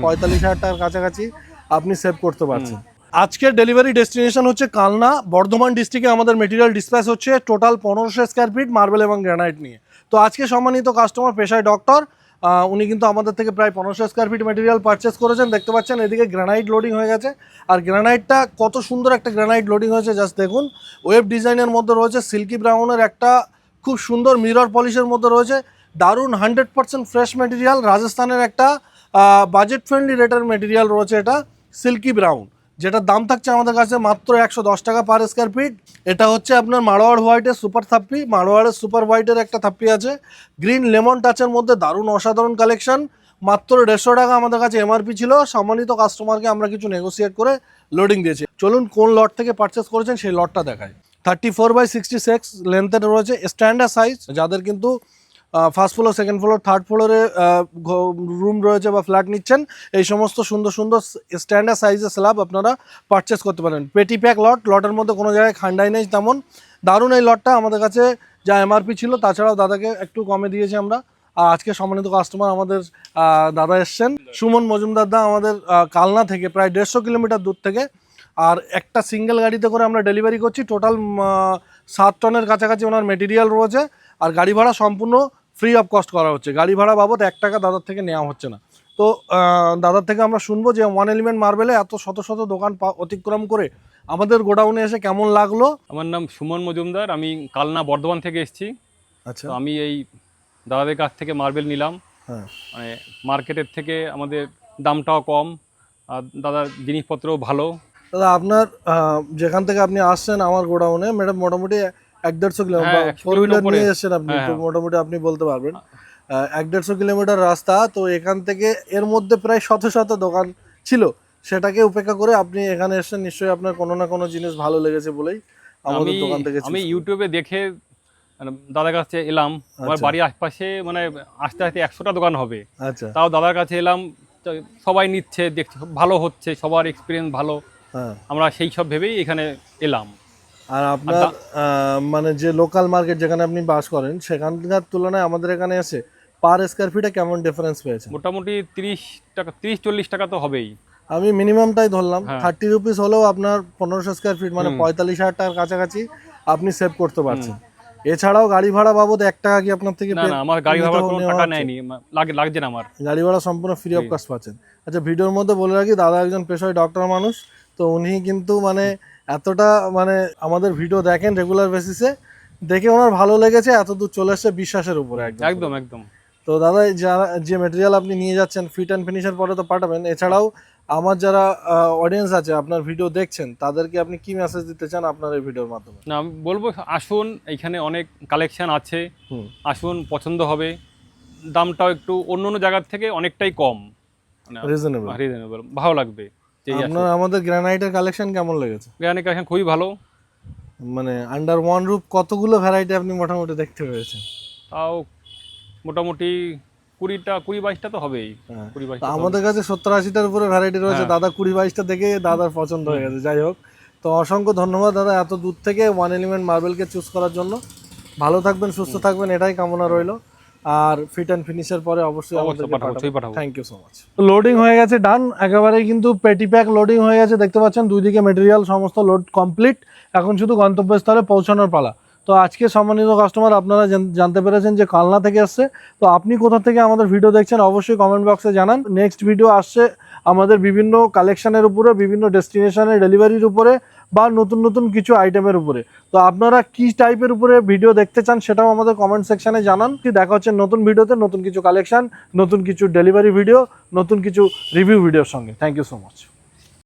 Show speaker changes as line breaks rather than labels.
45,000 টাকার কাছাকাছি আপনি সেভ করতে পারছেন। আজকের ডেলিভারি ডেস্টিনেশন হচ্ছে কালনা, বর্ধমান ডিস্ট্রিক্টে আমাদের মেটেরিয়াল ডিসপ্যাচ হচ্ছে টোটাল 1500 স্কোয়ার ফিট মার্বেল এবং গ্রানাইট নিয়ে। তো আজকে সম্মানিত কাস্টমার পেশায় ডক্টর, উনি কিন্তু আমাদের থেকে প্রায় 1500 স্কোয়ার ফিট মেটেরিয়াল পারচেস করেছেন। দেখতে পাচ্ছেন এদিকে গ্রানাইট লোডিং হয়ে গেছে, আর গ্রানাইটটা কত সুন্দর একটা গ্রানাইট লোডিং হয়েছে জাস্ট দেখুন। ওয়েব ডিজাইনের মধ্যে রয়েছে সিল্কি ব্রাউনের একটা খুব সুন্দর মিরর পলিশের মধ্যে রয়েছে, দারুণ 100% ফ্রেশ মেটেরিয়াল, রাজস্থানের একটা বাজেট ফ্রেন্ডলি রেটের মেটেরিয়াল রয়েছে এটা সিল্কি ব্রাউন, যেটার দাম থাকছে আমাদের কাছে মাত্র 110 টাকা পার স্কোয়ার ফিট। এটা হচ্ছে আপনার মারোয়াড় হোয়াইটের সুপার থাপ্পি, মারোয়াড়ের সুপার হোয়াইটের একটা থাপ্পি আছে গ্রিন লেমন টাচের মধ্যে, দারুণ অসাধারণ কালেকশন। মাত্র 150 টাকা আমাদের কাছে এমআরপি ছিল, সম্মানিত কাস্টমারকে আমরা কিছু নেগোসিয়েট করে লোডিং দিয়েছি। চলুন কোন লট থেকে পারচেস করেছেন সেই লটটা দেখায়। 34/66 লেন্থের রয়েছে, স্ট্যান্ডার্ড সাইজ, যাদের কিন্তু first floor, second floor, third ফ্লোরে রুম রয়েছে বা ফ্ল্যাট নিচ্ছেন, এই সমস্ত সুন্দর সুন্দর স্ট্যান্ডার্ড সাইজের স্ল্যাব আপনারা পারচেস করতে পারেন। পেটি প্যাক লটের মধ্যে কোনো জায়গায় খান্ডাই নেই তেমন। দারুণ এই লটটা, আমাদের কাছে যা এমআরপি ছিল তাছাড়াও দাদাকে একটু কমে দিয়েছি আমরা। আর আজকে সম্মানিত কাস্টমার আমাদের দাদা এসছেন, সুমন মজুমদার দা, আমাদের কালনা থেকে প্রায় 150 কিলোমিটার দূর থেকে। আর একটা সিঙ্গেল গাড়িতে করে আমরা ডেলিভারি করছি, টোটাল 7 টনের কাছাকাছি ওনার মেটেরিয়াল রয়েছে, আর গাড়ি ভাড়া সম্পূর্ণ ফ্রি অফ কস্ট করা হচ্ছে, গাড়ি ভাড়া বাবদ 1 টাকা দাদার থেকে নেওয়া হচ্ছে না। তো দাদার থেকে আমরা শুনবো যে ওয়ান এলিমেন্ট মার্বেলে এত শত শত দোকান অতিক্রম করে আমাদের গোডাউনে এসে কেমন লাগলো।
আমার নাম সুমন মজুমদার, আমি কালনা বর্ধমান থেকে এসেছি।
আচ্ছা,
আমি এই দাদাদের কাছ থেকে মার্বেল নিলাম।
হ্যাঁ,
মানে মার্কেটের থেকে আমাদের দামটাও কম, আর দাদার জিনিসপত্রও ভালো।
দাদা আপনার যেখান থেকে আপনি আসছেন আমার গোডাউনে, ম্যাডাম মোটামুটি 1-150 কিলোমিটার, 4 হুইলার নিয়ে এসছেন আপনি, তো মোটামুটি আপনি বলতে পারবেন 1-150 কিলোমিটার রাস্তা। তো এখান থেকে এর মধ্যে প্রায় শত শত দোকান ছিল, সেটাকে উপেক্ষা করে আপনি এখানে এসেছেন, নিশ্চয়ই আপনার কোনো না কোনো জিনিস ভালো লেগেছে বলেই আমাদের দোকান থেকে।
আমি ইউটিউবে দেখে দাদার কাছে এলাম। আমার বাড়ির আশপাশে মানে আস্তে আস্তে 100টা দোকান হবে।
আচ্ছা,
তাও দাদার কাছে এলাম, সবাই নিচ্ছে, দেখছে ভালো হচ্ছে, সবার এক্সপিরিয়েন্স ভালো,
হ্যাঁ,
আমরা সেই সব ভেবেই এখানে এলাম।
আর আপনার মানে যে লোকাল মার্কেট যেখানে আপনি বাস করেন সেখানকার তুলনায় আমাদের এখানে এসে পার স্কোয়ার ফিটে কেমন ডিফারেন্স পেয়েছে?
মোটামুটি 30 টাকা, 30-40 টাকা তো হবেই।
আমি মিনিমামটাই ধরলাম, 30 রুপিস হলেও আপনার 1500 স্কোয়ার ফিট মানে 45,000 টাকার কাছাকাছি আপনি সেভ করতে পারছেন। এছাড়াও গাড়ি ভাড়া বাবদ 1 টাকা কি আপনার থেকে?
না, আমার গাড়ি ভাড়া কোনো টাকা নেয়নি, লাগছে না, আমার
গাড়ি ভাড়া সম্পূর্ণ ফ্রি অফ কস্ট পাচ্ছেন। আচ্ছা, ভিডিওর মধ্যে বলে রাখি দাদা একজন পেশায় ডক্টর মানুষ, তো উনি কিন্তু মানে এতটা মানে আমাদের ভিডিও দেখেন রেগুলার বেসিসে, দেখে ওনার ভালো লেগেছে, এত দূর চলে এসছে বিশ্বাসের উপরে
একদম একদম।
তো দাদা যারা যে মেটেরিয়াল আপনি নিয়ে যাচ্ছেন ফিট অ্যান্ড ফিনিশের পরে তো পাঠাবেন, এছাড়াও আমার যারা অডিয়েন্স আছে আপনার ভিডিও দেখছেন তাদেরকে আপনি কি মেসেজ দিতে চান আপনার এই ভিডিওর মাধ্যমে?
না, আমি বলবো আসুন, এইখানে অনেক কালেকশন আছে, আসুন, পছন্দ হবে। দামটাও একটু অন্য অন্য জায়গার থেকে অনেকটাই কম, রিজনেবল, ভালো লাগবে।
আপনার আমাদের গ্রানাইটের কালেকশন কেমন লেগেছে?
গ্রানাইট কালেকশন খুবই ভালো,
মানে আন্ডার ওয়ান রুফ কতগুলো ভ্যারাইটি আপনি মোটামুটি দেখতে পেয়েছেন?
তাও মোটামুটি 20-22টা তো হবেই।
আমাদের কাছে 70-80টার উপরে ভ্যারাইটি রয়েছে, দাদা 20-22টা দেখে দাদার পছন্দ হয়ে গেছে। যাই হোক, তো অসংখ্য ধন্যবাদ দাদা এত দূর থেকে ওয়ান এলিমেন্ট মার্বেলকে চুজ করার জন্য। ভালো থাকবেন, সুস্থ থাকবেন, এটাই কামনা রইল। আর ফিট অ্যান্ড ফিনিশের পরে অবশ্যই thank you so much. Loading হয়ে গেছে, ডান একেবারেই, কিন্তু পেটি প্যাক লোডিং হয়ে গেছে, দেখতে পাচ্ছেন দুই দিকে মেটেরিয়াল সমস্ত লোড কমপ্লিট। এখন শুধু গন্তব্যস্থলে পৌঁছানোর পালা। তো আজকে সম্মানিত কাস্টমার আপনারা জানতে পেরেছেন যে কালনা থেকে আসছে। তো আপনি কোথা থেকে আমাদের ভিডিও দেখছেন অবশ্যই কমেন্ট বক্সে জানান। নেক্সট ভিডিও আসছে আমাদের বিভিন্ন কালেকশনের উপরে, বিভিন্ন ডেস্টিনেশনের ডেলিভারির উপরে, বা নতুন নতুন কিছু আইটেমের উপরে। তো আপনারা কি টাইপের উপরে ভিডিও দেখতে চান সেটাও আমাদের কমেন্ট সেকশনে জানান। দেখা হচ্ছে নতুন ভিডিওতে, নতুন কিছু কালেকশন, নতুন কিছু ডেলিভারি ভিডিও, নতুন কিছু রিভিউ ভিডিওর সঙ্গে। Thank you so much.